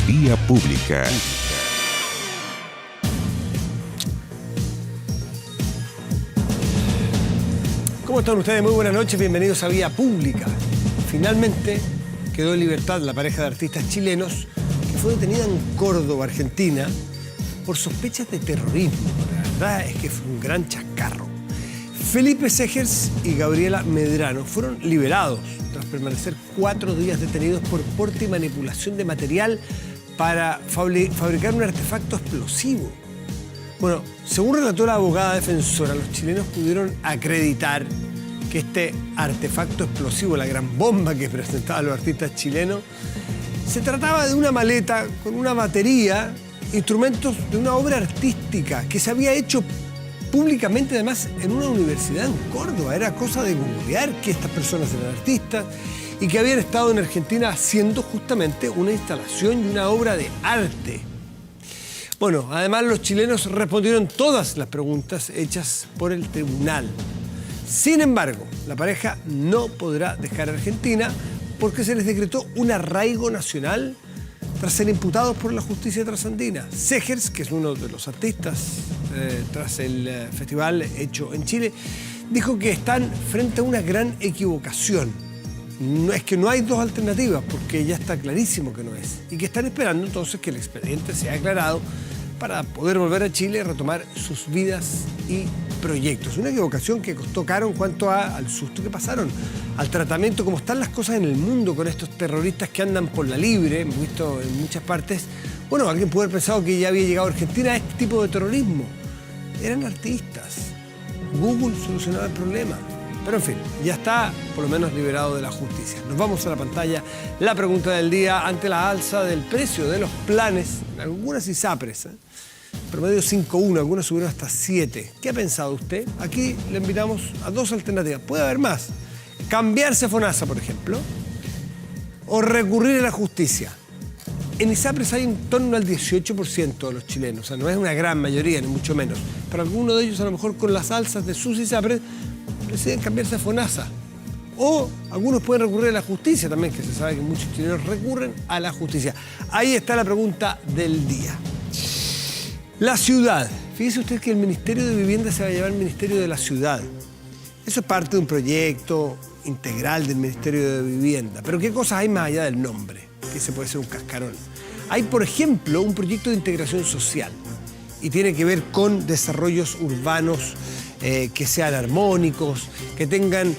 Vía Pública. ¿Cómo están ustedes? Muy buenas noches, bienvenidos a Vía Pública. Finalmente quedó en libertad la pareja de artistas chilenos que fue detenida en Córdoba, Argentina, por sospechas de terrorismo. La verdad es que fue un gran chascarro. Felipe Segers y Gabriela Medrano fueron liberados tras permanecer 4 días detenidos por porte y manipulación de material para fabricar un artefacto explosivo. Bueno, según relató la abogada defensora, los chilenos pudieron acreditar que este artefacto explosivo, la gran bomba que presentaban los artistas chilenos, se trataba de una maleta con una batería, instrumentos de una obra artística que se había hecho públicamente, además, en una universidad en Córdoba. Era cosa de googlear que estas personas eran artistas y que habían estado en Argentina haciendo justamente una instalación y una obra de arte. Bueno, además los chilenos respondieron todas las preguntas hechas por el tribunal. Sin embargo, la pareja no podrá dejar Argentina porque se les decretó un arraigo nacional tras ser imputados por la justicia trasandina. Segers, que es uno de los artistas tras el festival hecho en Chile, dijo que están frente a una gran equivocación. No, es que no hay dos alternativas, porque ya está clarísimo que no es. Y que están esperando entonces que el expediente sea aclarado para poder volver a Chile y retomar sus vidas y proyectos. Una equivocación que costó caro en cuanto al susto que pasaron, al tratamiento, como están las cosas en el mundo con estos terroristas que andan por la libre, hemos visto en muchas partes. Bueno, alguien puede haber pensado que ya había llegado a Argentina este tipo de terrorismo. Eran artistas. Google solucionaba el problema. Pero en fin, ya está por lo menos liberado de la justicia. Nos vamos a la pantalla. La pregunta del día: ante la alza del precio de los planes, algunas ISAPRES, promedio 5.1, algunos subieron hasta 7. ¿Qué ha pensado usted? Aquí le invitamos a dos alternativas. Puede haber más. Cambiarse a FONASA, por ejemplo, o recurrir a la justicia. En ISAPRES hay en torno al 18% de los chilenos. O sea, no es una gran mayoría, ni mucho menos. Pero algunos de ellos, a lo mejor con las alzas de sus ISAPRES, deciden cambiarse a FONASA. O algunos pueden recurrir a la justicia también, que se sabe que muchos chilenos recurren a la justicia. Ahí está la pregunta del día. La ciudad. Fíjese usted que el Ministerio de Vivienda se va a llamar Ministerio de la Ciudad. Eso es parte de un proyecto integral del Ministerio de Vivienda. Pero ¿qué cosas hay más allá del nombre? Que se puede ser un cascarón. Hay, por ejemplo, un proyecto de integración social y tiene que ver con desarrollos urbanos que sean armónicos, que tengan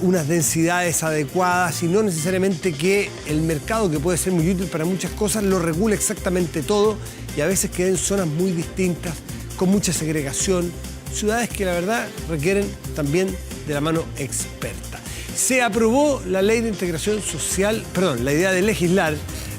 unas densidades adecuadas y no necesariamente que el mercado, que puede ser muy útil para muchas cosas, lo regule exactamente todo y a veces queden zonas muy distintas, con mucha segregación, ciudades que la verdad requieren también de la mano experta. Se aprobó la ley de integración social, la idea de legislar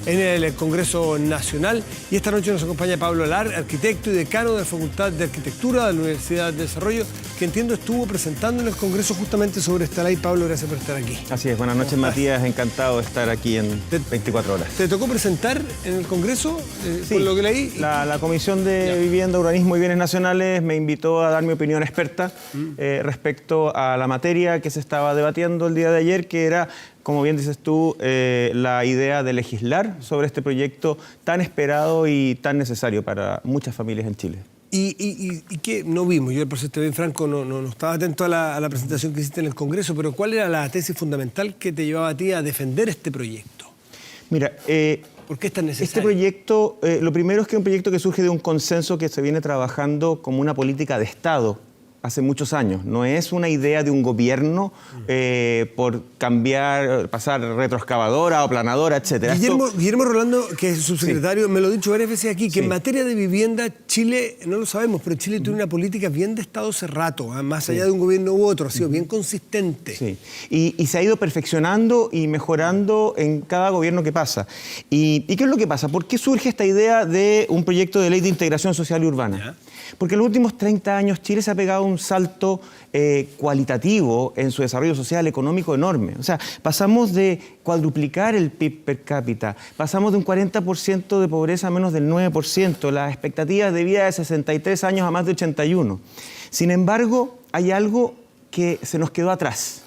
en el Congreso Nacional, y esta noche nos acompaña Pablo Alar, arquitecto y decano de la Facultad de Arquitectura de la Universidad de Desarrollo, que entiendo estuvo presentando en el Congreso justamente sobre esta ley. Pablo, gracias por estar aquí. Así es, buenas noches, Matías, encantado de estar aquí en 24 horas. ¿Te tocó presentar en el Congreso, Sí, por lo que leí? La Comisión de Vivienda, Urbanismo y Bienes Nacionales me invitó a dar mi opinión experta respecto a la materia que se estaba debatiendo el día de ayer, que era, como bien dices tú, la idea de legislar sobre este proyecto tan esperado y tan necesario para muchas familias en Chile. ¿Y qué no vimos? Yo, por ser bien franco, no estaba atento a la presentación que hiciste en el Congreso, pero ¿cuál era la tesis fundamental que te llevaba a ti a defender este proyecto? Mira, ¿por qué es tan necesario? este proyecto, lo primero es que es un proyecto que surge de un consenso que se viene trabajando como una política de Estado hace muchos años. No es una idea de un gobierno por cambiar, pasar retroexcavadora o planadora, etc. Guillermo Rolando, que es subsecretario, me lo ha dicho varias veces aquí, que en materia de vivienda, Chile, no lo sabemos, pero Chile tiene una política bien de Estado hace rato, más allá de un gobierno u otro, ha sido bien consistente. Sí, y se ha ido perfeccionando y mejorando en cada gobierno que pasa. ¿Y qué es lo que pasa? ¿Por qué surge esta idea de un proyecto de ley de integración social y urbana? ¿Ya? Porque en los últimos 30 años Chile se ha pegado un salto cualitativo en su desarrollo social, económico enorme. O sea, pasamos de cuadruplicar el PIB per cápita, pasamos de un 40% de pobreza a menos del 9%, las expectativas de vida de 63 años a más de 81. Sin embargo, hay algo que se nos quedó atrás.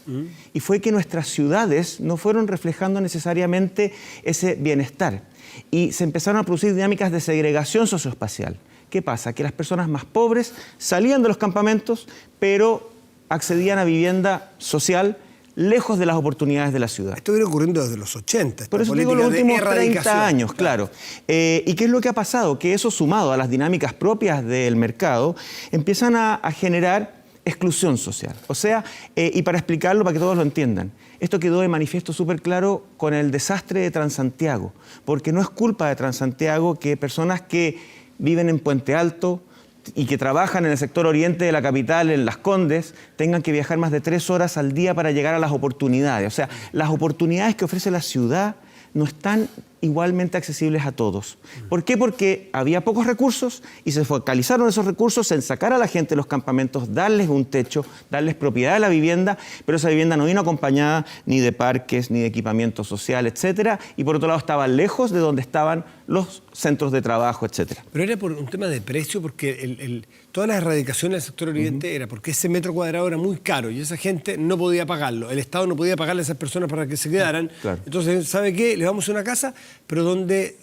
Y fue que nuestras ciudades no fueron reflejando necesariamente ese bienestar. Y se empezaron a producir dinámicas de segregación socioespacial. ¿Qué pasa? Que las personas más pobres salían de los campamentos, pero accedían a vivienda social lejos de las oportunidades de la ciudad. Esto viene ocurriendo desde los 80. Por eso digo los últimos 30 años, claro. ¿Y qué es lo que ha pasado? Que eso, sumado a las dinámicas propias del mercado, empiezan a generar exclusión social. O sea, y para explicarlo, para que todos lo entiendan, esto quedó de manifiesto súper claro con el desastre de Transantiago, porque no es culpa de Transantiago que personas que viven en Puente Alto y que trabajan en el sector oriente de la capital, en Las Condes, tengan que viajar más de 3 horas al día para llegar a las oportunidades. O sea, las oportunidades que ofrece la ciudad no están igualmente accesibles a todos. ¿Por qué? Porque había pocos recursos y se focalizaron esos recursos en sacar a la gente de los campamentos, darles un techo, darles propiedad de la vivienda, pero esa vivienda no vino acompañada ni de parques, ni de equipamiento social, etcétera, y por otro lado estaba lejos de donde estaban los centros de trabajo, etcétera. Pero era por un tema de precio, porque todas las erradicaciones del sector oriente era porque ese metro cuadrado era muy caro y esa gente no podía pagarlo. El Estado no podía pagarle a esas personas para que se quedaran. Claro. Entonces, ¿sabe qué? Le vamos a una casa, pero donde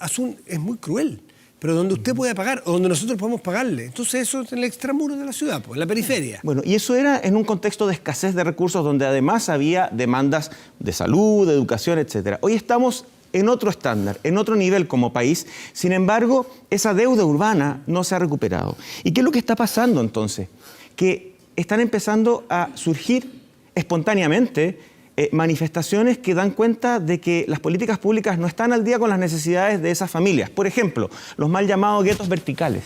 es muy cruel, pero donde usted puede pagar o donde nosotros podemos pagarle. Entonces eso es en el extramuro de la ciudad, pues, en la periferia. Bueno, y eso era en un contexto de escasez de recursos donde además había demandas de salud, de educación, etcétera. Hoy estamos en otro estándar, en otro nivel como país. Sin embargo, esa deuda urbana no se ha recuperado. ¿Y qué es lo que está pasando entonces? Que están empezando a surgir espontáneamente manifestaciones que dan cuenta de que las políticas públicas no están al día con las necesidades de esas familias. Por ejemplo, los mal llamados guetos verticales.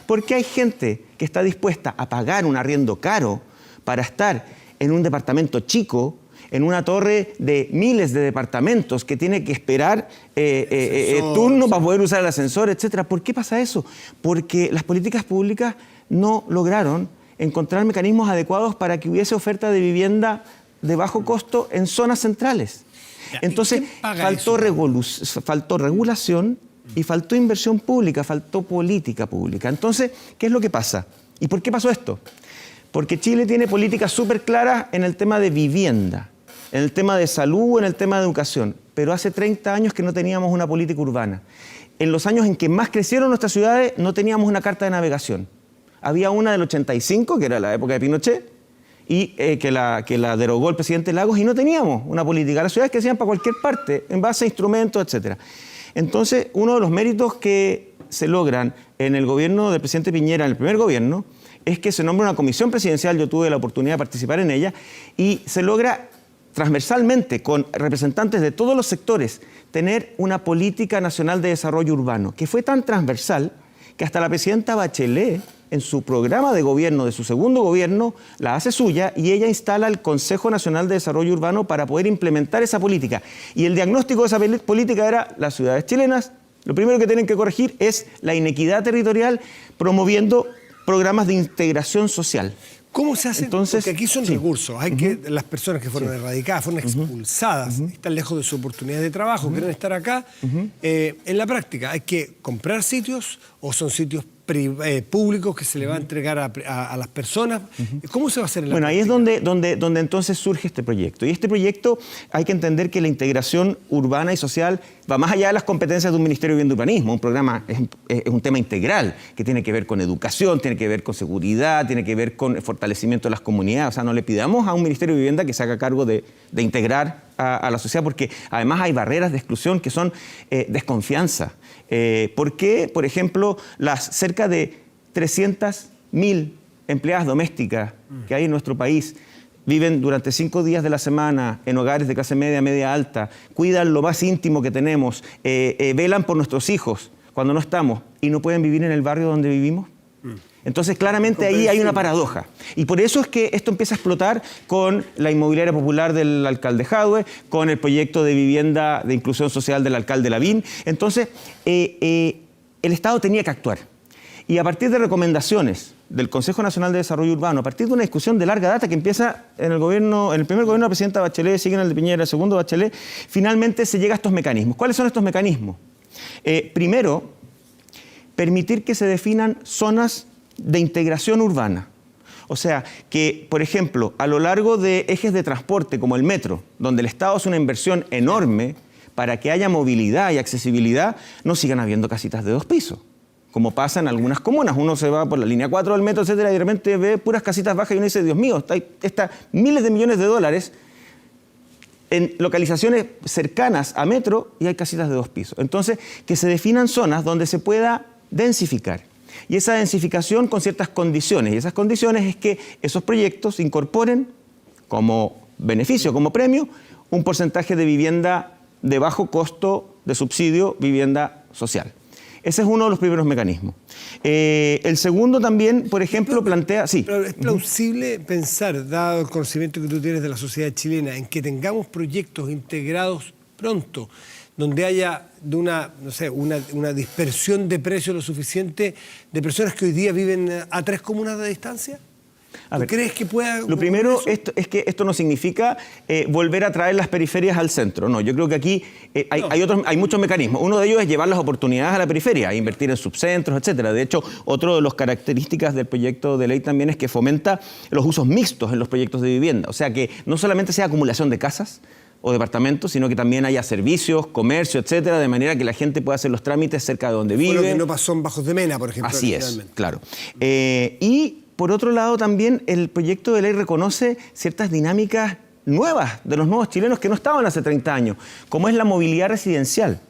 Porque hay gente que está dispuesta a pagar un arriendo caro para estar en un departamento chico, en una torre de miles de departamentos que tiene que esperar turno para poder usar el ascensor, etc. ¿Por qué pasa eso? Porque las políticas públicas no lograron encontrar mecanismos adecuados para que hubiese oferta de vivienda de bajo costo en zonas centrales. Entonces, faltó regulación y faltó inversión pública, faltó política pública. Entonces, ¿qué es lo que pasa? ¿Y por qué pasó esto? Porque Chile tiene políticas súper claras en el tema de vivienda, en el tema de salud, en el tema de educación, pero hace 30 años que no teníamos una política urbana. En los años en que más crecieron nuestras ciudades no teníamos una carta de navegación. Había una del 85, que era la época de Pinochet, y que la derogó el presidente Lagos, y no teníamos una política. Las ciudades crecían para cualquier parte, en base a instrumentos, etc. Entonces, uno de los méritos que se logran en el gobierno del presidente Piñera, en el primer gobierno, es que se nombra una comisión presidencial, yo tuve la oportunidad de participar en ella, y se logra transversalmente, con representantes de todos los sectores, tener una política nacional de desarrollo urbano, que fue tan transversal que hasta la presidenta Bachelet, en su programa de gobierno, de su segundo gobierno, la hace suya y ella instala el Consejo Nacional de Desarrollo Urbano para poder implementar esa política. Y el diagnóstico de esa política era: las ciudades chilenas, lo primero que tienen que corregir es la inequidad territorial, promoviendo programas de integración social. ¿Cómo se hace? Entonces, porque aquí son recursos. Hay que las personas que fueron erradicadas, fueron expulsadas, están lejos de su oportunidad de trabajo, quieren estar acá. En la práctica, ¿hay que comprar sitios o son sitios públicos que se le va a entregar a las personas? ¿Cómo se va a hacer en la práctica? Ahí es donde entonces surge este proyecto. Y este proyecto hay que entender que la integración urbana y social va más allá de las competencias de un Ministerio de Vivienda y Urbanismo. Un programa es un tema integral que tiene que ver con educación, tiene que ver con seguridad, tiene que ver con fortalecimiento de las comunidades. O sea, no le pidamos a un Ministerio de Vivienda que se haga cargo de integrar a la sociedad, porque además hay barreras de exclusión que son desconfianza. ¿Por qué? Por ejemplo, las cerca de 300.000 empleadas domésticas que hay en nuestro país viven durante 5 días de la semana en hogares de clase media, media alta, cuidan lo más íntimo que tenemos, velan por nuestros hijos cuando no estamos y no pueden vivir en el barrio donde vivimos. Entonces, claramente ahí hay una paradoja. Y por eso es que esto empieza a explotar con la inmobiliaria popular del alcalde Jadwe, con el proyecto de vivienda de inclusión social del alcalde Lavín. Entonces, el Estado tenía que actuar. Y a partir de recomendaciones del Consejo Nacional de Desarrollo Urbano, a partir de una discusión de larga data que empieza en el primer gobierno de la presidenta Bachelet, sigue en el de Piñera, el segundo Bachelet, finalmente se llega a estos mecanismos. ¿Cuáles son estos mecanismos? Primero, permitir que se definan zonas de integración urbana. O sea, que, por ejemplo, a lo largo de ejes de transporte como el metro, donde el Estado hace una inversión enorme para que haya movilidad y accesibilidad, no sigan habiendo casitas de 2 pisos, como pasa en algunas comunas. Uno se va por la línea 4 del metro, etcétera, y de repente ve puras casitas bajas y uno dice, Dios mío, está miles de millones de dólares en localizaciones cercanas a metro y hay casitas de 2 pisos. Entonces, que se definan zonas donde se pueda densificar. Y esa densificación con ciertas condiciones. Y esas condiciones es que esos proyectos incorporen como beneficio, como premio, un porcentaje de vivienda de bajo costo de subsidio, vivienda social. Ese es uno de los primeros mecanismos. El segundo también, por ejemplo, plantea... Sí. Pero es plausible pensar, dado el conocimiento que tú tienes de la sociedad chilena, en que tengamos proyectos integrados pronto, donde haya una dispersión de precios lo suficiente de personas que hoy día viven a 3 comunas de distancia. ¿Tú crees que pueda...? Lo primero es que esto no significa volver a traer las periferias al centro. No, yo creo que aquí hay muchos mecanismos. Uno de ellos es llevar las oportunidades a la periferia, invertir en subcentros, etcétera. De hecho, otra de las características del proyecto de ley también es que fomenta los usos mixtos en los proyectos de vivienda. O sea, que no solamente sea acumulación de casas o departamentos, sino que también haya servicios, comercio, etcétera, de manera que la gente pueda hacer los trámites cerca de donde vive. Lo que no pasó en Bajos de Mena, por ejemplo. Así es, claro. Y por otro lado también el proyecto de ley reconoce ciertas dinámicas nuevas de los nuevos chilenos que no estaban hace 30 años, como es la movilidad residencial.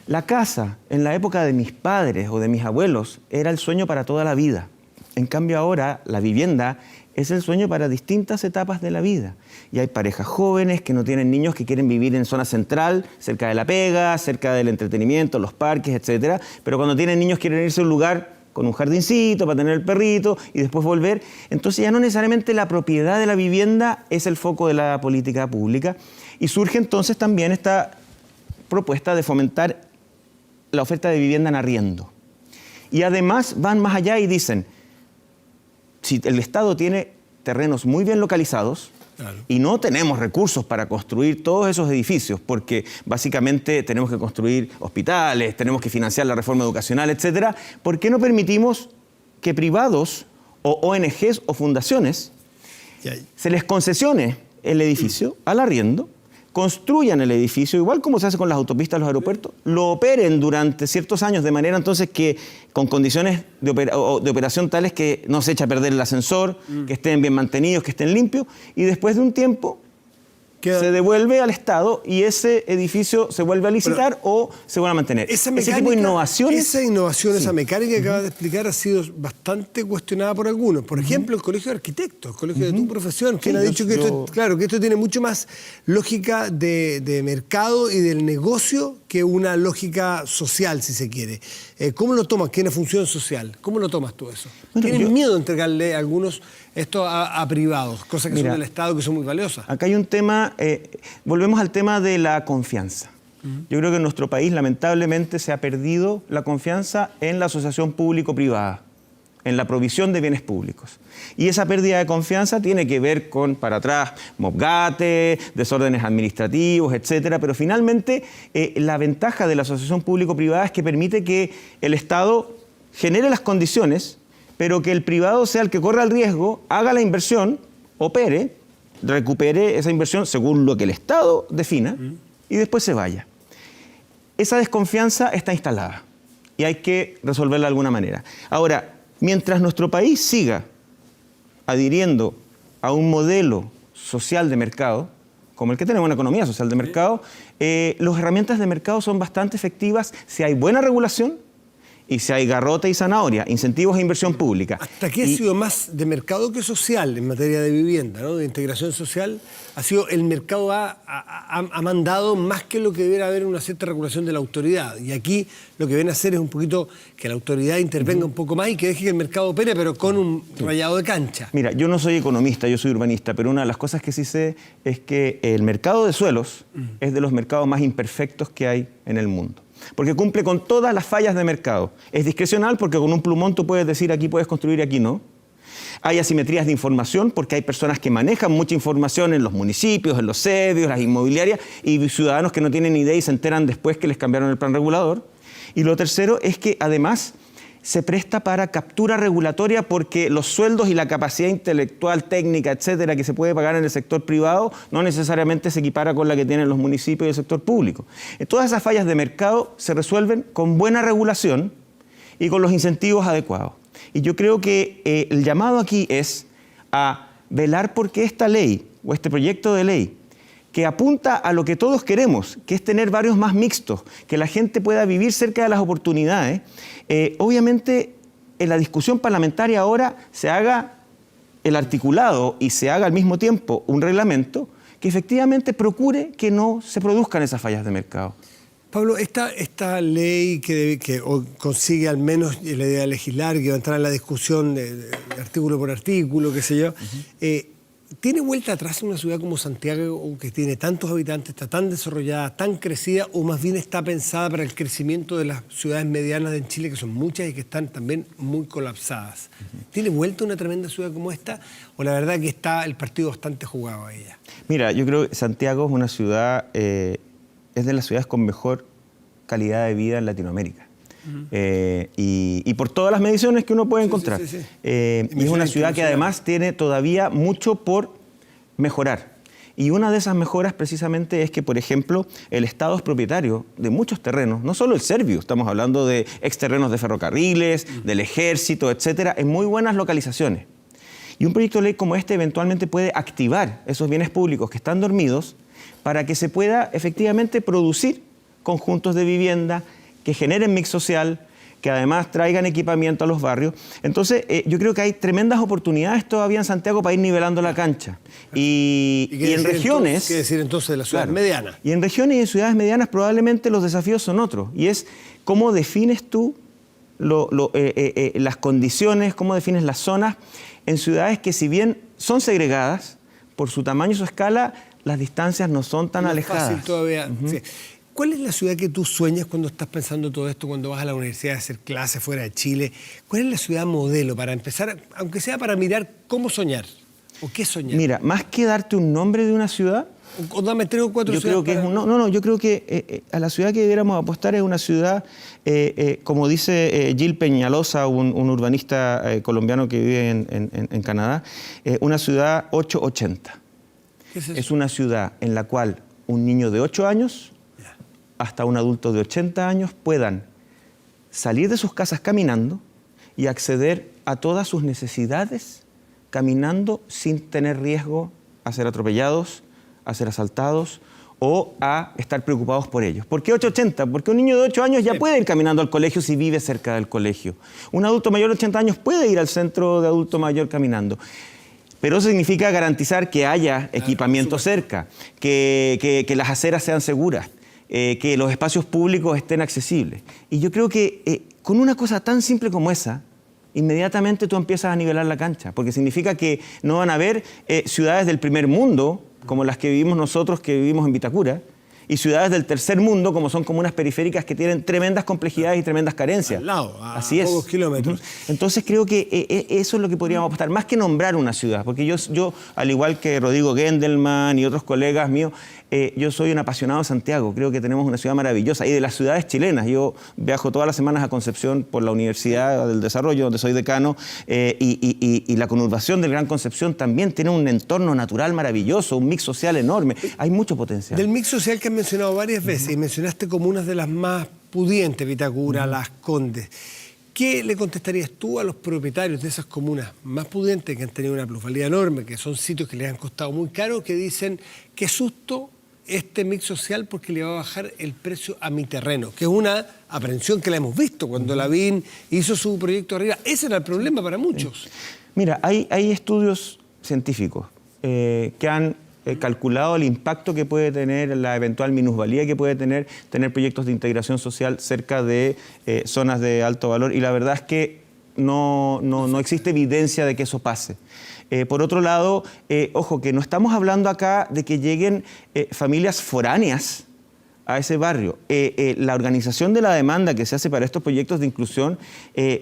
La casa, en la época de mis padres o de mis abuelos, era el sueño para toda la vida. En cambio ahora la vivienda es el sueño para distintas etapas de la vida. Y hay parejas jóvenes que no tienen niños, que quieren vivir en zona central, cerca de la pega, cerca del entretenimiento, los parques, etcétera. Pero cuando tienen niños quieren irse a un lugar con un jardincito para tener el perrito y después volver. Entonces ya no necesariamente la propiedad de la vivienda es el foco de la política pública. Y surge entonces también esta propuesta de fomentar la oferta de vivienda en arriendo. Y además van más allá y dicen, si el Estado tiene terrenos muy bien localizados, claro, y no tenemos recursos para construir todos esos edificios, porque básicamente tenemos que construir hospitales, tenemos que financiar la reforma educacional, etcétera, ¿por qué no permitimos que privados o ONGs o fundaciones se les concesione el edificio al arriendo, construyan el edificio, igual como se hace con las autopistas, los aeropuertos, lo operen durante ciertos años de manera entonces que con condiciones de operación tales que no se echa a perder el ascensor, que estén bien mantenidos, que estén limpios, y después de un tiempo se devuelve al Estado y ese edificio se vuelve a licitar o se vuelve a mantener. Ese tipo de innovaciones... Esa innovación, esa mecánica que acabas de explicar ha sido bastante cuestionada por algunos. Por ejemplo, el Colegio de Arquitectos, el Colegio de tu profesión, quien ha dicho que esto tiene mucho más lógica de mercado y del negocio que una lógica social, si se quiere. ¿Cómo lo tomas? ¿Qué es una función social? ¿Cómo lo tomas tú eso? Bueno, ¿tienes miedo de entregarle a algunos esto a privados, cosas que son del Estado, que son muy valiosas? Acá hay un tema, volvemos al tema de la confianza. Yo creo que en nuestro país, lamentablemente, se ha perdido la confianza en la asociación público-privada, en la provisión de bienes públicos. Y esa pérdida de confianza tiene que ver con, para atrás, mobgate, desórdenes administrativos, etcétera. Pero finalmente, la ventaja de la asociación público-privada es que permite que el Estado genere las condiciones, pero que el privado sea el que corra el riesgo, haga la inversión, opere, recupere esa inversión según lo que el Estado defina y después se vaya. Esa desconfianza está instalada y hay que resolverla de alguna manera. Ahora, mientras nuestro país siga adhiriendo a un modelo social de mercado, como el que tenemos, una economía social de mercado, las herramientas de mercado son bastante efectivas si hay buena regulación y si hay garrote y zanahoria, incentivos e inversión pública. Hasta aquí ha sido más de mercado que social en materia de vivienda, ¿no? De integración social. Ha sido el mercado ha mandado más que lo que debiera haber una cierta regulación de la autoridad. Y aquí lo que viene a hacer es un poquito que la autoridad intervenga un poco más y que deje que el mercado opere, pero con un rayado de cancha. Mira, yo no soy economista, yo soy urbanista, pero una de las cosas que sí sé es que el mercado de suelos es de los mercados más imperfectos que hay en el mundo. Porque cumple con todas las fallas de mercado. Es discrecional porque con un plumón tú puedes decir aquí puedes construir y aquí no. Hay asimetrías de información porque hay personas que manejan mucha información en los municipios, en los sedios, las inmobiliarias y ciudadanos que no tienen idea y se enteran después que les cambiaron el plan regulador. Y lo tercero es que además se presta para captura regulatoria porque los sueldos y la capacidad intelectual, técnica, etcétera, que se puede pagar en el sector privado no necesariamente se equipara con la que tienen los municipios y el sector público. Todas esas fallas de mercado se resuelven con buena regulación y con los incentivos adecuados. Y yo creo que el llamado aquí es a velar porque esta ley o este proyecto de ley que apunta a lo que todos queremos, que es tener barrios más mixtos, que la gente pueda vivir cerca de las oportunidades, obviamente en la discusión parlamentaria ahora se haga el articulado y se haga al mismo tiempo un reglamento que efectivamente procure que no se produzcan esas fallas de mercado. Pablo, esta ley que consigue al menos la idea de legislar, que va a entrar en la discusión de artículo por artículo, qué sé yo, ¿tiene vuelta atrás en una ciudad como Santiago, que tiene tantos habitantes, está tan desarrollada, tan crecida, o más bien está pensada para el crecimiento de las ciudades medianas en Chile, que son muchas y que están también muy colapsadas? ¿Tiene vuelta una tremenda ciudad como esta, o la verdad que está el partido bastante jugado a ella? Mira, yo creo que Santiago es una ciudad, es de las ciudades con mejor calidad de vida en Latinoamérica. Y por todas las mediciones que uno puede encontrar. Sí. Y es una ciudad que además tiene todavía mucho por mejorar. Y una de esas mejoras precisamente es que, por ejemplo, el Estado es propietario de muchos terrenos, no solo el Servio, estamos hablando de exterrenos de ferrocarriles, del ejército, etcétera, en muy buenas localizaciones. Y un proyecto de ley como este eventualmente puede activar esos bienes públicos que están dormidos para que se pueda efectivamente producir conjuntos de vivienda que generen mix social, que además traigan equipamiento a los barrios. Entonces, yo creo que hay tremendas oportunidades todavía en Santiago para ir nivelando la cancha. Y en regiones... ¿Qué decir entonces de las ciudades medianas? Y en regiones y en ciudades medianas probablemente los desafíos son otros. Y es cómo defines tú las condiciones, cómo defines las zonas en ciudades que, si bien son segregadas, por su tamaño y su escala, las distancias no son tan alejadas. Fácil todavía. Sí. ¿Cuál es la ciudad que tú sueñas cuando estás pensando todo esto, cuando vas a la universidad a hacer clases fuera de Chile? ¿Cuál es la ciudad modelo para empezar, aunque sea para mirar cómo soñar o qué soñar? Mira, más que darte un nombre de una ciudad, o dame 3 o 4 yo ciudades. Creo que yo creo que a la ciudad que debiéramos apostar es una ciudad, como dice Gil Peñalosa, un urbanista colombiano que vive en Canadá, una ciudad 880. ¿Qué es eso? Es una ciudad en la cual un niño de 8 años hasta un adulto de 80 años puedan salir de sus casas caminando y acceder a todas sus necesidades caminando sin tener riesgo a ser atropellados, a ser asaltados o a estar preocupados por ellos. ¿Por qué 880? Porque un niño de 8 años ya puede ir caminando al colegio si vive cerca del colegio. Un adulto mayor de 80 años puede ir al centro de adulto mayor caminando. Pero eso significa garantizar que haya equipamiento cerca, que las aceras sean seguras, que los espacios públicos estén accesibles. Y yo creo que con una cosa tan simple como esa, inmediatamente tú empiezas a nivelar la cancha, porque significa que no van a haber ciudades del primer mundo, como las que vivimos nosotros, que vivimos en Vitacura, y ciudades del tercer mundo, como son comunas periféricas que tienen tremendas complejidades y tremendas carencias. Al lado, a Así es. pocos kilómetros. Entonces creo que eso es lo que podríamos apostar, más que nombrar una ciudad, porque yo al igual que Rodrigo Gendelman y otros colegas míos, yo soy un apasionado de Santiago, creo que tenemos una ciudad maravillosa, y de las ciudades chilenas. Yo viajo todas las semanas a Concepción por la Universidad del Desarrollo, donde soy decano, y la conurbación del Gran Concepción también tiene un entorno natural maravilloso, un mix social enorme, hay mucho potencial. Del mix social que has mencionado varias veces, y mencionaste comunas de las más pudientes, Vitacura, Las Condes, ¿qué le contestarías tú a los propietarios de esas comunas más pudientes que han tenido una plusvalía enorme, que son sitios que les han costado muy caro, que dicen, qué susto este mix social porque le va a bajar el precio a mi terreno? Que es una aprehensión que la hemos visto cuando Lavín hizo su proyecto arriba. Ese era el problema para muchos. Mira, hay estudios científicos que han calculado el impacto que puede tener, la eventual minusvalía que puede tener proyectos de integración social cerca de zonas de alto valor, y la verdad es que no existe evidencia de que eso pase. Por otro lado, ojo, que no estamos hablando acá de que lleguen familias foráneas a ese barrio. La organización de la demanda que se hace para estos proyectos de inclusión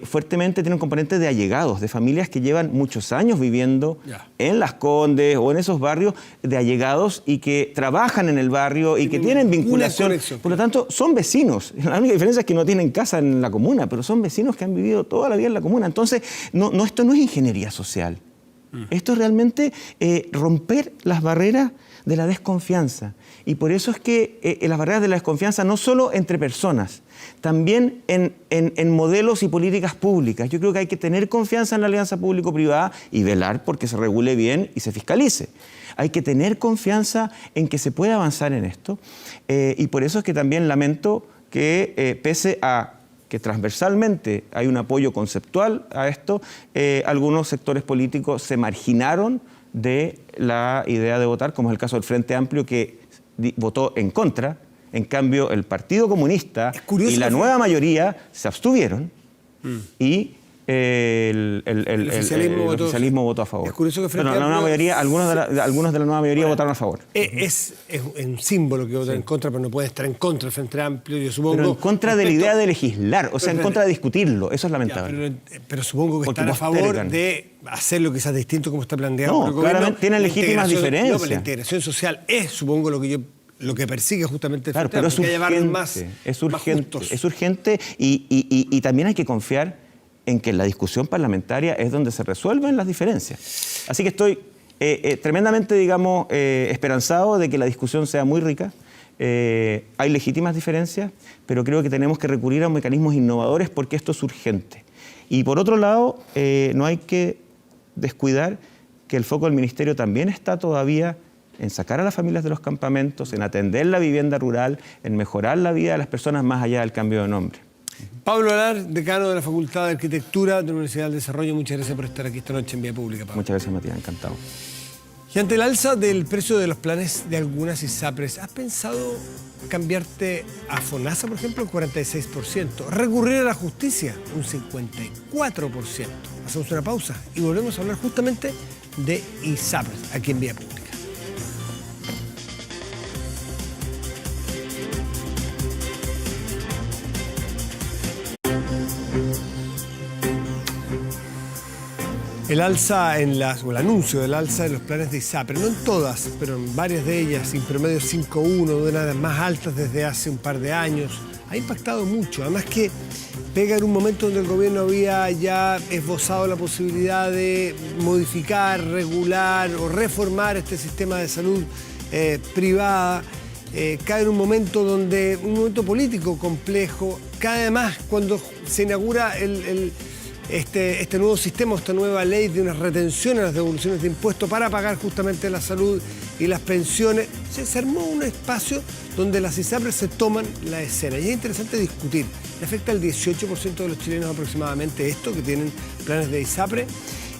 fuertemente tiene un componente de allegados, de familias que llevan muchos años viviendo en Las Condes o en esos barrios, de allegados y que trabajan en el barrio y que tienen vinculación. Por lo tanto, son vecinos. La única diferencia es que no tienen casa en la comuna, pero son vecinos que han vivido toda la vida en la comuna. Entonces, esto no es ingeniería social. Esto es realmente romper las barreras de la desconfianza. Y por eso es que las barreras de la desconfianza no solo entre personas, también en modelos y políticas públicas. Yo creo que hay que tener confianza en la alianza público-privada y velar porque se regule bien y se fiscalice. Hay que tener confianza en que se puede avanzar en esto. Y por eso es que también lamento que pese a que transversalmente hay un apoyo conceptual a esto, algunos sectores políticos se marginaron de la idea de votar, como es el caso del Frente Amplio, que votó en contra. En cambio, el Partido Comunista y la nueva mayoría se abstuvieron y el oficialismo votó a favor. Es curioso que Frente la nueva mayoría, algunos de la nueva mayoría votaron a favor. Es un símbolo que vota en contra, pero no puede estar en contra del Frente Amplio, yo supongo. Pero en contra de la idea de legislar, o sea, en contra de discutirlo, eso es lamentable. Pero supongo que están a favor de hacerlo quizás distinto como está planteado. No, claramente tienen legítimas diferencias. No, pero la integración social es, supongo, lo que persigue justamente el Frente Amplio, pero es urgente y también hay que confiar en que la discusión parlamentaria es donde se resuelven las diferencias. Así que estoy tremendamente, digamos, esperanzado de que la discusión sea muy rica. Hay legítimas diferencias, pero creo que tenemos que recurrir a mecanismos innovadores porque esto es urgente. Y por otro lado, no hay que descuidar que el foco del Ministerio también está todavía en sacar a las familias de los campamentos, en atender la vivienda rural, en mejorar la vida de las personas más allá del cambio de nombre. Pablo Alar, decano de la Facultad de Arquitectura de la Universidad del Desarrollo, muchas gracias por estar aquí esta noche en Vía Pública, Pablo. Muchas gracias, Matías, encantado. Y ante el alza del precio de los planes de algunas ISAPRES, ¿has pensado cambiarte a FONASA, por ejemplo, un 46%? Recurrir a la justicia, un 54%. Hacemos una pausa y volvemos a hablar justamente de ISAPRES aquí en Vía Pública. El alza o el anuncio del alza de los planes de ISAPRE, no en todas, pero en varias de ellas, sin promedio 5.1, de una de las más altas desde hace un par de años, ha impactado mucho. Además que pega en un momento donde el gobierno había ya esbozado la posibilidad de modificar, regular o reformar este sistema de salud privada. Cae en un momento un momento político complejo, cae además cuando se inaugura este nuevo sistema, esta nueva ley de una retención a las devoluciones de impuestos para pagar justamente la salud y las pensiones. Se armó un espacio donde las ISAPRES se toman la escena. Y es interesante discutir. Le afecta al 18% de los chilenos aproximadamente esto, que tienen planes de ISAPRE.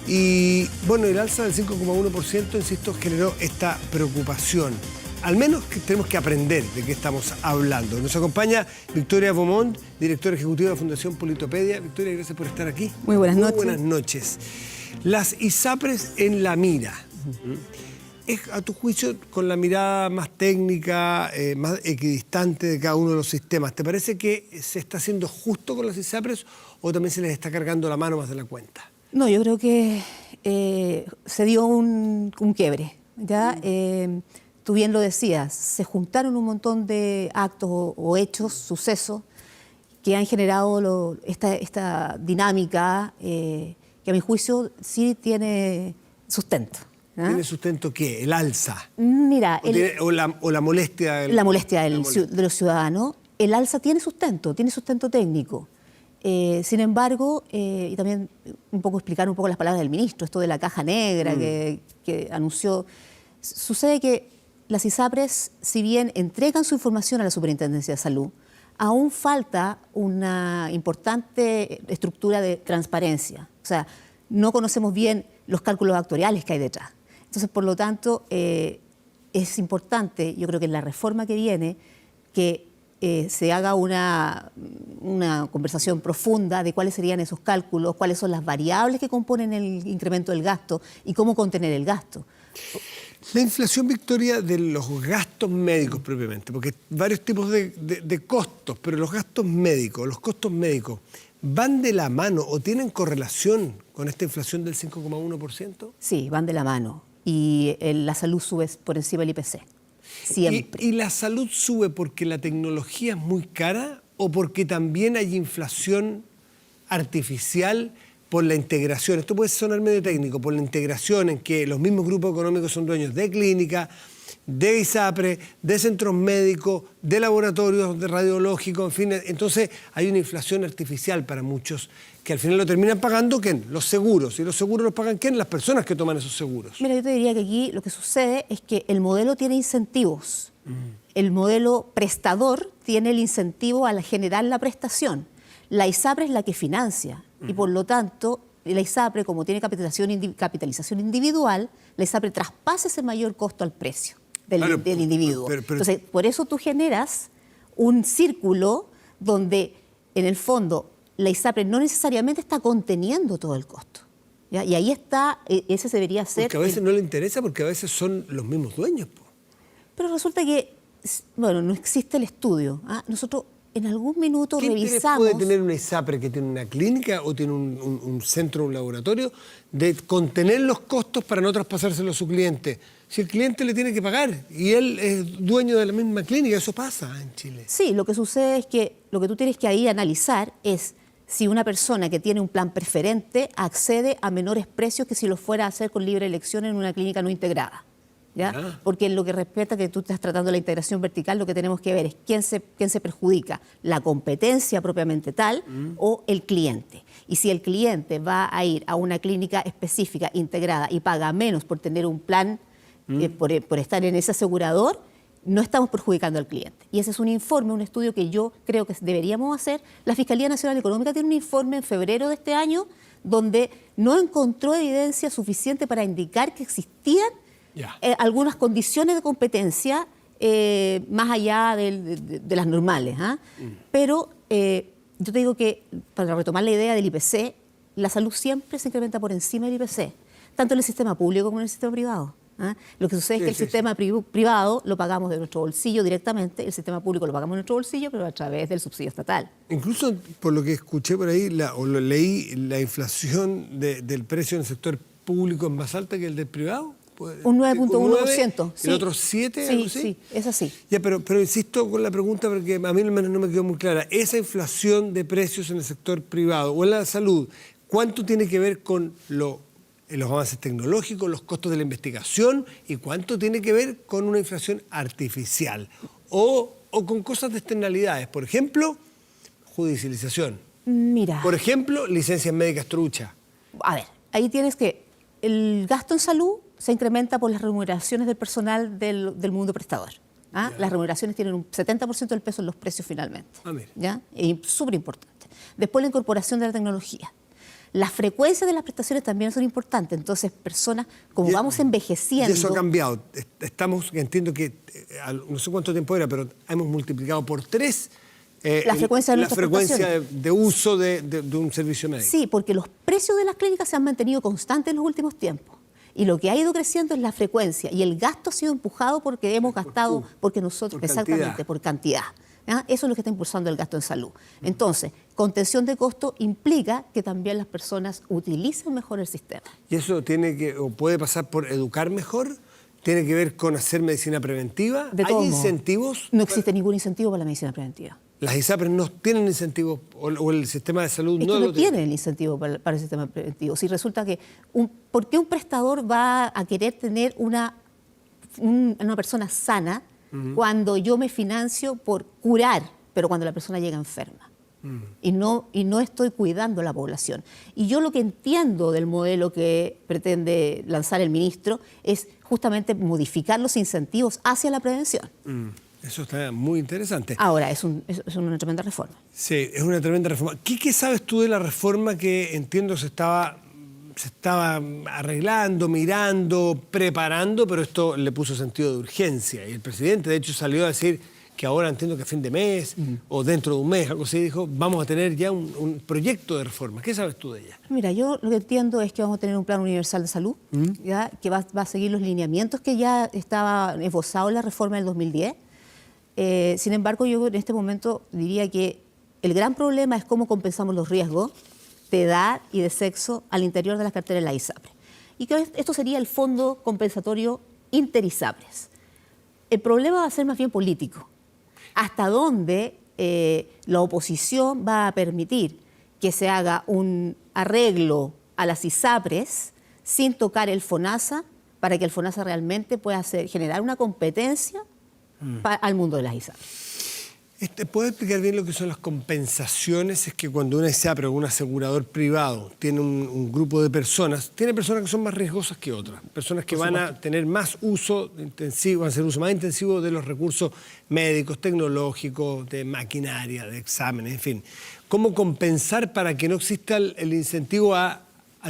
Y bueno, el alza del 5,1%, insisto, generó esta preocupación. Al menos que tenemos que aprender de qué estamos hablando. Nos acompaña Victoria Beaumont, directora ejecutiva de la Fundación Politopedia. Victoria, gracias por estar aquí. Muy buenas noches. Muy buenas noches. Las ISAPRES en la mira. ¿Es, a tu juicio, con la mirada más técnica, más equidistante de cada uno de los sistemas, te parece que se está haciendo justo con las ISAPRES o también se les está cargando la mano más de la cuenta? No, yo creo que se dio un quiebre, ¿ya? Tú bien lo decías, se juntaron un montón de actos o hechos, sucesos, que han generado esta dinámica que a mi juicio sí tiene sustento. ¿Ah? ¿Tiene sustento qué? ¿El alza? Mira, o la molestia. La molestia de los ciudadanos. El alza tiene sustento técnico. Sin embargo, y también un poco explicar un poco las palabras del ministro, esto de la caja negra que anunció, sucede que las ISAPRES, si bien entregan su información a la Superintendencia de Salud, aún falta una importante estructura de transparencia. O sea, no conocemos bien los cálculos actuariales que hay detrás. Entonces, por lo tanto, es importante, yo creo que en la reforma que viene, que se haga una conversación profunda de cuáles serían esos cálculos, cuáles son las variables que componen el incremento del gasto y cómo contener el gasto. La inflación, Victoria, de los gastos médicos propiamente, porque hay varios tipos de costos, pero los gastos médicos, los costos médicos, ¿van de la mano o tienen correlación con esta inflación del 5,1%? Sí, van de la mano. Y la salud sube por encima del IPC. Siempre. ¿Y la salud sube porque la tecnología es muy cara o porque también hay inflación artificial por la integración? Esto puede sonar medio técnico, por la integración en que los mismos grupos económicos son dueños de clínicas, de ISAPRE, de centros médicos, de laboratorios de radiológicos, en fin. Entonces hay una inflación artificial para muchos que al final lo terminan pagando, ¿quién? Los seguros. ¿Y los seguros los pagan quién? Las personas que toman esos seguros. Mira, yo te diría que aquí lo que sucede es que el modelo tiene incentivos. El modelo prestador tiene el incentivo al generar la prestación. La ISAPRE es la que financia y por lo tanto la ISAPRE, como tiene capitalización individual, la ISAPRE traspasa ese mayor costo al precio del individuo. Entonces, por eso tú generas un círculo donde, en el fondo, la ISAPRE no necesariamente está conteniendo todo el costo. ¿Ya? Y ahí está, ese debería ser... Porque a veces no le interesa, porque a veces son los mismos dueños. Pero resulta que, bueno, no existe el estudio. Nosotros en algún minuto ¿Qué revisamos... puede tener una ISAPRE que tiene una clínica o tiene un centro, un laboratorio, de contener los costos para no traspasárselo a su cliente? Si el cliente le tiene que pagar y él es dueño de la misma clínica, eso pasa en Chile. Sí, lo que sucede es que lo que tú tienes que ahí analizar es si una persona que tiene un plan preferente accede a menores precios que si lo fuera a hacer con libre elección en una clínica no integrada. ¿Ya? Porque en lo que respecta a que tú estás tratando la integración vertical, lo que tenemos que ver es quién se perjudica, la competencia propiamente tal o el cliente. Y si el cliente va a ir a una clínica específica, integrada, y paga menos por tener un plan, por estar en ese asegurador, no estamos perjudicando al cliente. Y ese es un informe, un estudio que yo creo que deberíamos hacer. La Fiscalía Nacional Económica tiene un informe en febrero de este año donde no encontró evidencia suficiente para indicar que existían algunas condiciones de competencia más allá de las normales. Pero yo te digo que, para retomar la idea del IPC, la salud siempre se incrementa por encima del IPC, tanto en el sistema público como en el sistema privado. Lo que sucede es que el sistema privado lo pagamos de nuestro bolsillo directamente, el sistema público lo pagamos de nuestro bolsillo, pero a través del subsidio estatal. Incluso, por lo que escuché por ahí, o lo leí, la inflación del precio en el sector público es más alta que el del privado. Un 9.1%. ¿El otro 7%? Sí, sí, es así. Ya, pero insisto con la pregunta porque a mí al menos no me quedó muy clara. Esa inflación de precios en el sector privado o en la salud, ¿cuánto tiene que ver con los avances tecnológicos, los costos de la investigación y cuánto tiene que ver con una inflación artificial o con cosas de externalidades? Por ejemplo, judicialización. Mira. Por ejemplo, licencias médicas truchas. A ver, ahí tienes que el gasto en salud se incrementa por las remuneraciones del personal del mundo prestador. Las remuneraciones tienen un 70% del peso en los precios finalmente. ¿Ya? Es súper importante. Después la incorporación de la tecnología. Las frecuencias de las prestaciones también son importantes. Entonces, personas, como vamos envejeciendo... Y eso ha cambiado. Entiendo que, no sé cuánto tiempo era, pero hemos multiplicado por 3 la frecuencia de uso de un servicio médico. Sí, porque los precios de las clínicas se han mantenido constantes en los últimos tiempos. Y lo que ha ido creciendo es la frecuencia. Y el gasto ha sido empujado porque hemos gastado, porque nosotros, exactamente, por cantidad. Eso es lo que está impulsando el gasto en salud. Entonces, contención de costo implica que también las personas utilicen mejor el sistema. ¿Y eso puede pasar por educar mejor? ¿Tiene que ver con hacer medicina preventiva? ¿Hay incentivos? No existe ningún incentivo para la medicina preventiva. ¿Las ISAPRES no tienen incentivos o el sistema de salud no lo tiene el incentivo para el sistema preventivo? Si resulta que, ¿por qué un prestador va a querer tener una persona sana cuando yo me financio por curar, pero cuando la persona llega enferma? Y no estoy cuidando a la población. Y yo lo que entiendo del modelo que pretende lanzar el ministro es justamente modificar los incentivos hacia la prevención. Eso está muy interesante. Ahora, es una tremenda reforma. Sí, es una tremenda reforma. ¿Qué sabes tú de la reforma que entiendo se estaba arreglando, mirando, preparando, pero esto le puso sentido de urgencia? Y el presidente, de hecho, salió a decir que ahora entiendo que a fin de mes o dentro de un mes, algo así, dijo, vamos a tener ya un proyecto de reforma. ¿Qué sabes tú de ella? Mira, yo lo que entiendo es que vamos a tener un plan universal de salud, ¿ya? Que va a seguir los lineamientos que ya estaba esbozado en la reforma del 2010. Sin embargo, yo en este momento diría que el gran problema es cómo compensamos los riesgos de edad y de sexo al interior de las carteras de la ISAPRES. Y que esto sería el fondo compensatorio inter-ISAPRES. El problema va a ser más bien político. ¿Hasta dónde la oposición va a permitir que se haga un arreglo a las ISAPRES sin tocar el FONASA para que el FONASA realmente pueda generar una competencia al mundo de las ISAPRES? ¿Puede explicar bien lo que son las compensaciones? Es que cuando una ISAPRE o un asegurador privado tiene un grupo de personas, tiene personas que son más riesgosas que otras, personas que van a tener más uso intensivo, van a hacer uso más intensivo de los recursos médicos, tecnológicos, de maquinaria, de exámenes, en fin. ¿Cómo compensar para que no exista el incentivo a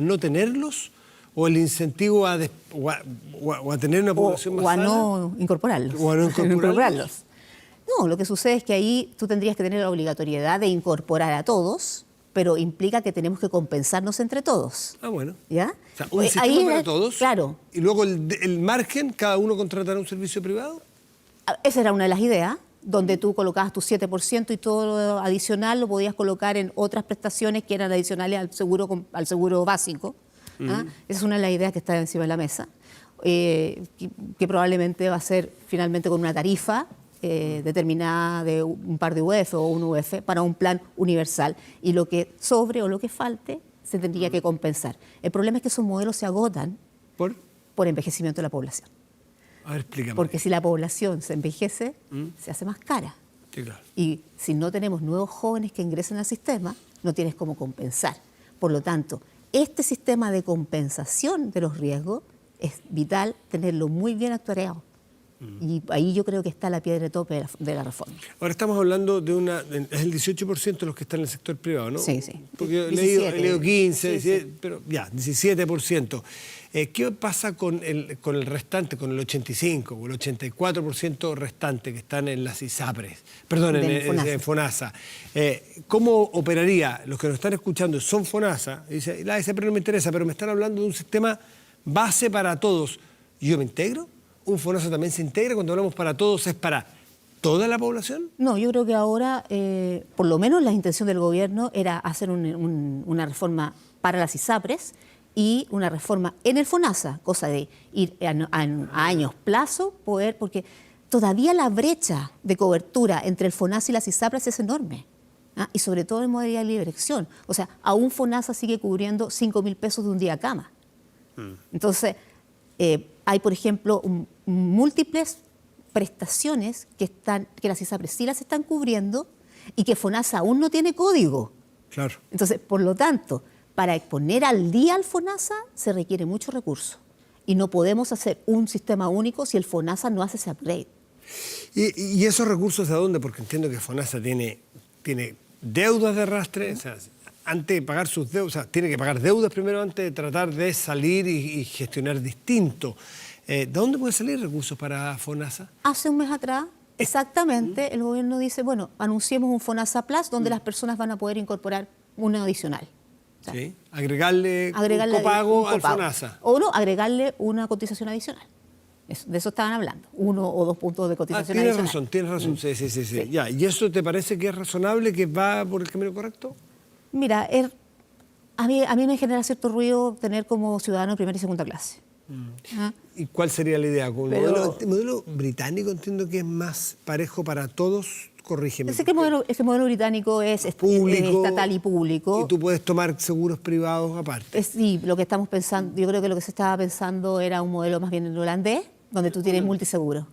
no tenerlos? ¿O el incentivo a tener una población más sana? O a no incorporarlos. ¿O a no incorporarlos? No, lo que sucede es que ahí tú tendrías que tener la obligatoriedad de incorporar a todos, pero implica que tenemos que compensarnos entre todos. Ah, bueno. ¿Ya? O sea, un sistema para todos. Claro. Y luego el margen, cada uno contratará un servicio privado. Esa era una de las ideas, donde tú colocabas tu 7% y todo lo adicional lo podías colocar en otras prestaciones que eran adicionales al seguro básico. Esa es una de las ideas que está encima de la mesa, que probablemente va a ser finalmente con una tarifa determinada de un par de UF o un UF para un plan universal, y lo que sobre o lo que falte se tendría que compensar. El problema es que esos modelos se agotan por envejecimiento de la población. A ver, explícame. Porque si la población se envejece, se hace más cara. Sí, claro. Y si no tenemos nuevos jóvenes que ingresen al sistema, no tienes cómo compensar. Por lo tanto, este sistema de compensación de los riesgos es vital tenerlo muy bien actuariado. Y ahí yo creo que está la piedra de tope de la reforma. Ahora estamos hablando es el 18% de los que están en el sector privado, ¿no? Sí, sí. Porque yo he 17. leído 15, Sí, 17, sí. pero ya, 17%. ¿Qué pasa con el restante, con el 85 o el 84% restante que están en las ISAPRES? Perdón, en FONASA. ¿Cómo operaría? Los que nos están escuchando son FONASA, y dicen, la ISAPRES no me interesa, pero me están hablando de un sistema base para todos. ¿Yo me integro? ¿Un FONASA también se integra? Cuando hablamos para todos, ¿es para toda la población? No, yo creo que ahora, por lo menos la intención del gobierno era hacer una reforma para las ISAPRES y una reforma en el FONASA, cosa de ir a años plazo, porque todavía la brecha de cobertura entre el FONASA y las ISAPRES es enorme. Y sobre todo en modalidad de libre elección. O sea, aún FONASA sigue cubriendo 5.000 pesos de un día a cama. Entonces, hay, por ejemplo, múltiples prestaciones que las ISAPRES sí las están cubriendo y que FONASA aún no tiene código. Claro. Entonces, por lo tanto, para poner al día al FONASA se requiere mucho recurso. Y no podemos hacer un sistema único si el FONASA no hace ese upgrade. ¿Y esos recursos de dónde? Porque entiendo que FONASA tiene deudas de arrastre, o sea, antes de pagar sus deudas, o sea, tiene que pagar deudas primero antes de tratar de salir y gestionar distinto. ¿De dónde pueden salir recursos para FONASA? Hace un mes atrás, exactamente, el gobierno dice, bueno, anunciemos un FONASA Plus donde las personas van a poder incorporar uno adicional. O sea, ¿Sí? Agregarle un copago al FONASA. O no, agregarle una cotización adicional. De eso estaban hablando, 1 o 2 puntos de cotización adicional. Tienes razón, sí. Ya, ¿y eso te parece que es razonable, que va por el camino correcto? Mira, a mí me genera cierto ruido tener como ciudadano de primera y segunda clase. ¿Y cuál sería la idea? ¿El modelo británico entiendo que es más parejo para todos? Corrígeme. Sé que ese modelo británico es público, estatal y público. Y tú puedes tomar seguros privados aparte. Sí, lo que estamos pensando, yo creo que lo que se estaba pensando era un modelo más bien en holandés, donde tú tienes multiseguro.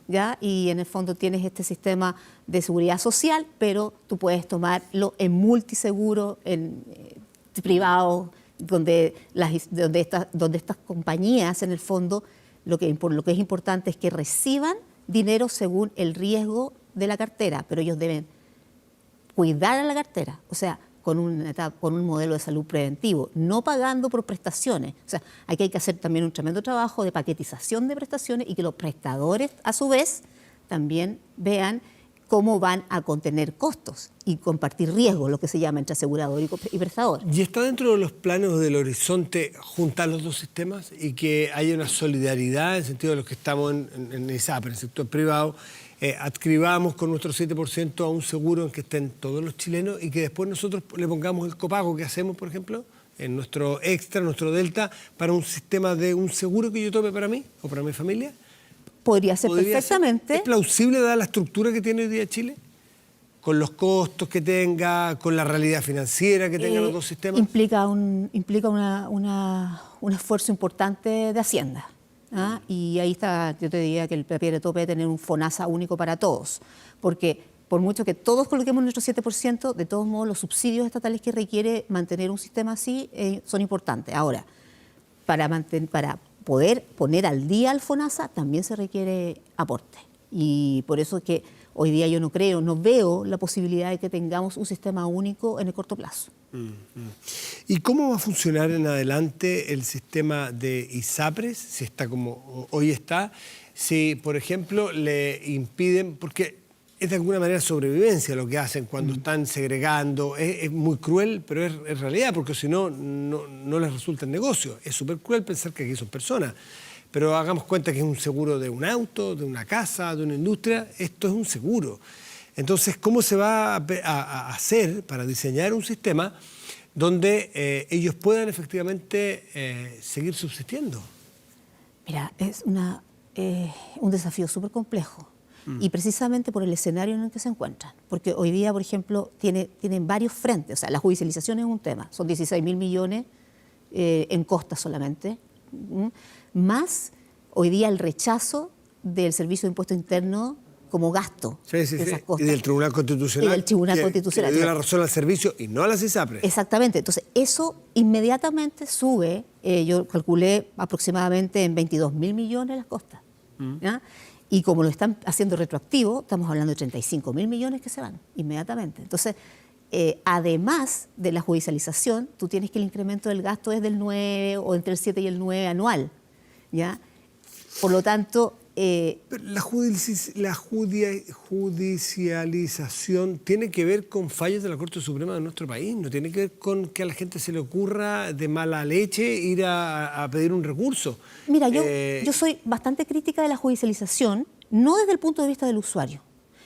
¿Ya? Y en el fondo tienes este sistema de seguridad social, pero tú puedes tomarlo en multiseguro, en privado, donde estas compañías, en el fondo, lo que es importante es que reciban dinero según el riesgo de la cartera, pero ellos deben cuidar a la cartera, o sea, con un modelo de salud preventivo, no pagando por prestaciones. O sea, aquí hay que hacer también un tremendo trabajo de paquetización de prestaciones y que los prestadores, a su vez, también vean cómo van a contener costos y compartir riesgos, lo que se llama entre asegurador y prestador. ¿Y está dentro de los planos del horizonte juntar los dos sistemas y que haya una solidaridad en el sentido de los que estamos en ISAPRE, en el sector privado, adscribamos con nuestro 7% a un seguro en que estén todos los chilenos y que después nosotros le pongamos el copago que hacemos, por ejemplo, en nuestro extra, nuestro delta, para un sistema de un seguro que yo tome para mí o para mi familia? Podría ser perfectamente. ¿Es plausible dada la estructura que tiene hoy día Chile? Con los costos que tenga, con la realidad financiera que tengan los dos sistemas. Implica un esfuerzo importante de Hacienda. ¿Ah? Y ahí está, yo te diría que el pie de tope de tener un FONASA único para todos. Porque por mucho que todos coloquemos nuestro 7%, de todos modos los subsidios estatales que requiere mantener un sistema así son importantes. Ahora, para poder poner al día al FONASA también se requiere aporte. Y por eso es que hoy día yo no veo la posibilidad de que tengamos un sistema único en el corto plazo. ¿Y cómo va a funcionar en adelante el sistema de ISAPRES, si está como hoy está? Si, por ejemplo, le impiden, porque es de alguna manera sobrevivencia lo que hacen cuando están segregando, es muy cruel, pero es realidad, porque si no, no les resulta el negocio. Es súper cruel pensar que aquí son personas, pero hagamos cuenta que es un seguro de un auto, de una casa, de una industria, esto es un seguro. Entonces, ¿cómo se va a hacer para diseñar un sistema donde ellos puedan efectivamente seguir subsistiendo? Mira, es un desafío súper complejo. Y precisamente por el escenario en el que se encuentran. Porque hoy día, por ejemplo, tienen varios frentes. O sea, la juicialización es un tema. Son 16.000 millones en costas solamente. Más hoy día el rechazo del Servicio de Impuesto Interno como gasto de esas costas. Y del Tribunal Constitucional. Y del Tribunal Constitucional. Que le dio la razón al servicio y no a las ISAPRES. Exactamente. Entonces, eso inmediatamente sube, yo calculé aproximadamente en 22.000 millones las costas. ¿Ya? Y como lo están haciendo retroactivo, estamos hablando de 35.000 millones que se van inmediatamente. Entonces, además de la judicialización, tú tienes que el incremento del gasto es del 9 o entre el 7 y el 9 anual. ¿Ya? Por lo tanto... La judicialización tiene que ver con fallos de la Corte Suprema de nuestro país, no tiene que ver con que a la gente se le ocurra de mala leche ir a pedir un recurso. Mira, yo soy bastante crítica de la judicialización, no desde el punto de vista del usuario.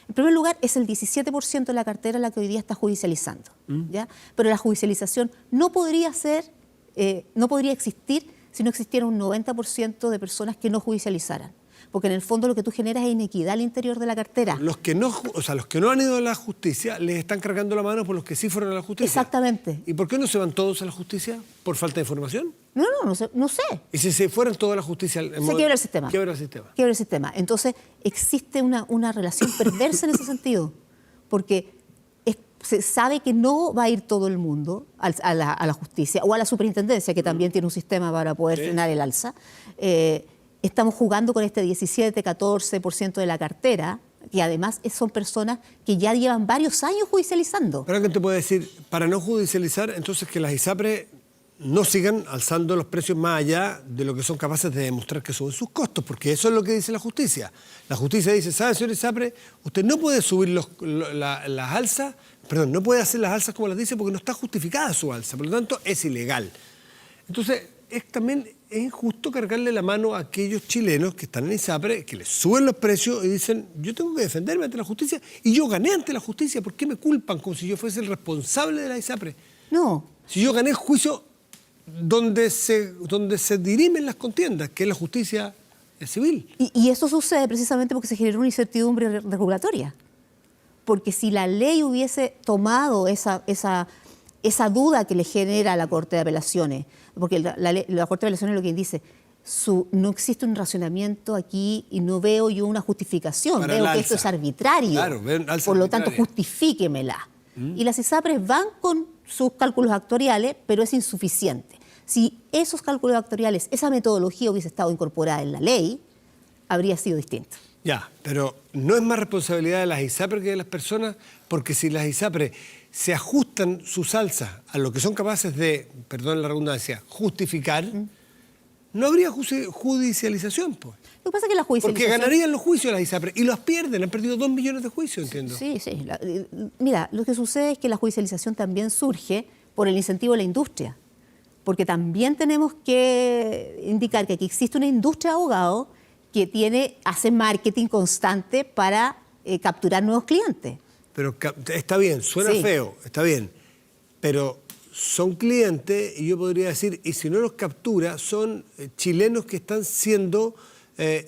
En primer lugar, es el 17% de la cartera la que hoy día está judicializando, ¿ya? Pero la judicialización no podría existir si no existiera un 90% de personas que no judicializaran. Porque en el fondo lo que tú generas es inequidad al interior de la cartera. Los que no han ido a la justicia les están cargando la mano por los que sí fueron a la justicia. Exactamente. ¿Y por qué no se van todos a la justicia? ¿Por falta de información? No sé. ¿Y si se fueran todos a la justicia? Se quiebra el sistema. Quiebra el sistema. Quiebra el sistema. Entonces existe una relación perversa en ese sentido. Porque se sabe que no va a ir todo el mundo a la justicia o a la superintendencia, que también tiene un sistema para poder frenar el alza. Estamos jugando con este 17, 14% de la cartera, que además son personas que ya llevan varios años judicializando. ¿Pero qué te puede decir? Para no judicializar, entonces que las ISAPRES no sigan alzando los precios más allá de lo que son capaces de demostrar que suben sus costos, porque eso es lo que dice la justicia. La justicia dice, ¿sabe, señor ISAPRE? Usted no puede subir las alzas, perdón, no puede hacer las alzas como las dice porque no está justificada su alza, por lo tanto es ilegal. Entonces, también es injusto cargarle la mano a aquellos chilenos que están en ISAPRE, que les suben los precios y dicen, yo tengo que defenderme ante la justicia y yo gané ante la justicia, ¿por qué me culpan como si yo fuese el responsable de la ISAPRE? No. Si yo gané el juicio donde se dirimen las contiendas, que es la justicia civil. Y eso sucede precisamente porque se generó una incertidumbre regulatoria. Porque si la ley hubiese tomado esa duda que le genera a la Corte de Apelaciones, porque la Corte de Apelaciones lo que dice, no existe un racionamiento aquí y no veo yo una justificación, veo que esto es arbitrario, claro, por lo tanto justifíquemela. Y las ISAPRES van con sus cálculos actuariales, pero es insuficiente. Si esos cálculos actuariales, esa metodología hubiese estado incorporada en la ley, habría sido distinto. Ya, pero no es más responsabilidad de las ISAPRES que de las personas, porque si las ISAPRES se ajustan sus alzas a lo que son capaces de, perdón la redundancia, justificar, no habría judicialización, pues. Lo que pasa es que la Porque judicialización... ganarían los juicios las ISAPRES y los pierden, han perdido 2 millones de juicios, entiendo. Sí, sí. Mira, lo que sucede es que la judicialización también surge por el incentivo de la industria, porque también tenemos que indicar que aquí existe una industria de abogados que hace marketing constante para capturar nuevos clientes. Pero está bien, suena Sí. feo, está bien, pero son clientes y yo podría decir, y si no los captura, son chilenos que están siendo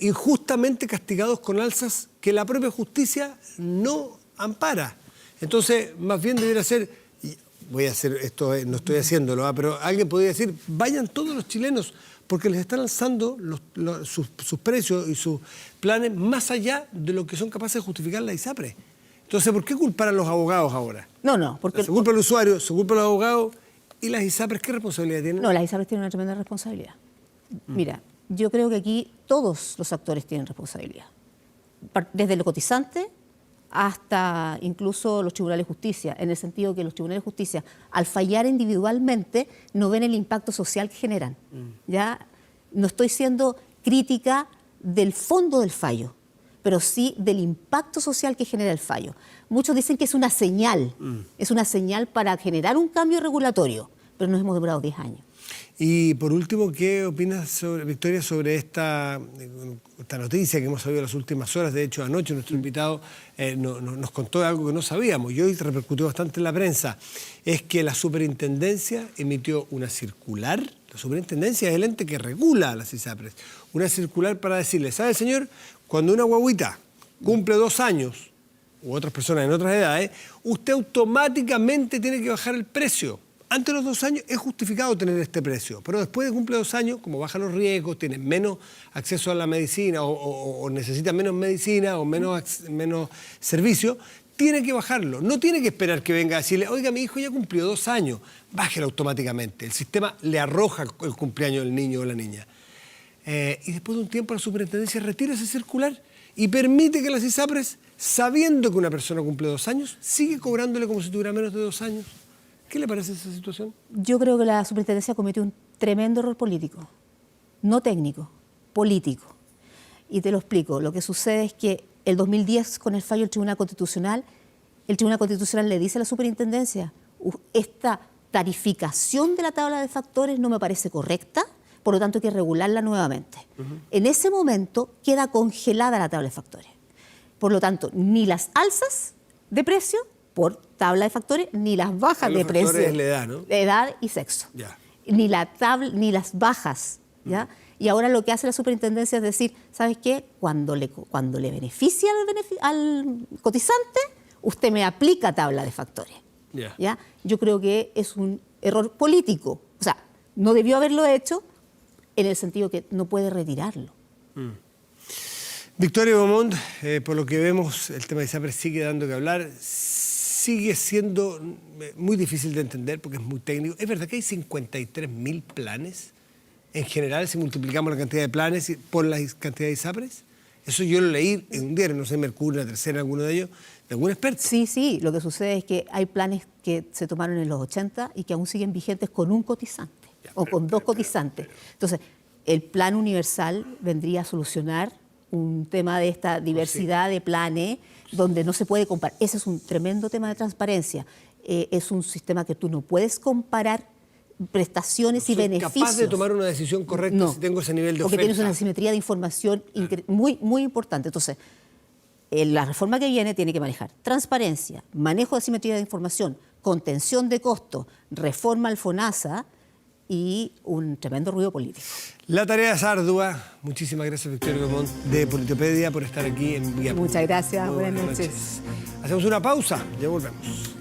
injustamente castigados con alzas que la propia justicia no ampara. Entonces, más bien debería ser, y voy a hacer esto, no estoy haciéndolo, pero alguien podría decir, vayan todos los chilenos, porque les están alzando sus precios y sus planes más allá de lo que son capaces de justificar la ISAPRE. Entonces, ¿por qué culpar a los abogados ahora? No, porque... Se culpa al usuario, se culpa a los abogados y las ISAPRES, ¿qué responsabilidad tienen? No, las ISAPRES tienen una tremenda responsabilidad. Mira, yo creo que aquí todos los actores tienen responsabilidad. Desde los cotizantes hasta incluso los tribunales de justicia, en el sentido que los tribunales de justicia, al fallar individualmente, no ven el impacto social que generan. ¿Ya? No estoy siendo crítica del fondo del fallo, pero sí del impacto social que genera el fallo. Muchos dicen que es una señal para generar un cambio regulatorio, pero nos hemos demorado 10 años. Y por último, ¿qué opinas, Victoria, sobre esta noticia que hemos sabido en las últimas horas? De hecho, anoche nuestro invitado nos contó algo que no sabíamos y hoy repercutió bastante en la prensa. Es que la superintendencia emitió una circular. La superintendencia es el ente que regula las ISAPRES. Una circular para decirle, ¿sabe, señor? Cuando una guaguita cumple 2 años, u otras personas en otras edades, usted automáticamente tiene que bajar el precio. Antes de los 2 años es justificado tener este precio, pero después de cumple 2 años, como bajan los riesgos, tienen menos acceso a la medicina o necesitan menos medicina o menos servicio, tiene que bajarlo. No tiene que esperar que venga a decirle, oiga, mi hijo ya cumplió 2 años, bájelo automáticamente. El sistema le arroja el cumpleaños del niño o la niña. Y después de un tiempo la superintendencia retira ese circular y permite que las ISAPRES, sabiendo que una persona cumple 2 años, sigue cobrándole como si tuviera menos de 2 años. ¿Qué le parece esa situación? Yo creo que la superintendencia cometió un tremendo error político, no técnico, político. Y te lo explico. Lo que sucede es que el 2010, con el fallo del Tribunal Constitucional le dice a la superintendencia, esta tarificación de la tabla de factores no me parece correcta, por lo tanto hay que regularla nuevamente. En ese momento queda congelada la tabla de factores. Por lo tanto, ni las alzas de precio por tabla de factores, ni las bajas de precio. Es la edad, ¿no? Edad y sexo. Ya. Ni las bajas, ¿ya? Y ahora lo que hace la superintendencia es decir, ¿sabes qué? Cuando le beneficia al cotizante, usted me aplica tabla de factores. Ya. ¿Ya? Yo creo que es un error político. O sea, no debió haberlo hecho en el sentido que no puede retirarlo. Victoria Beaumont, por lo que vemos, el tema de ISAPRES sigue dando que hablar. Sigue siendo muy difícil de entender porque es muy técnico. ¿Es verdad que hay 53.000 planes en general si multiplicamos la cantidad de planes por la cantidad de ISAPRES? Eso yo lo leí en un diario, no sé, Mercurio, La Tercera, alguno de ellos, de algún experto. Sí, lo que sucede es que hay planes que se tomaron en los 80 y que aún siguen vigentes con un cotizante o con dos cotizantes. Entonces, el plan universal vendría a solucionar un tema de esta diversidad de planes donde no se puede comparar. Ese es un tremendo tema de transparencia. Es un sistema que tú no puedes comparar prestaciones y beneficios. ¿Capaz de tomar una decisión correcta si tengo ese nivel de oferta? Porque tienes una asimetría de información muy, muy importante. Entonces, la reforma que viene tiene que manejar transparencia, manejo de asimetría de información, contención de costos, reforma al FONASA y un tremendo ruido político. La tarea es ardua. Muchísimas gracias, Victoria Beaumont, de Politopedia, por estar aquí en Vía Pública. Muchas gracias. Buenas noches. Hacemos una pausa, ya volvemos.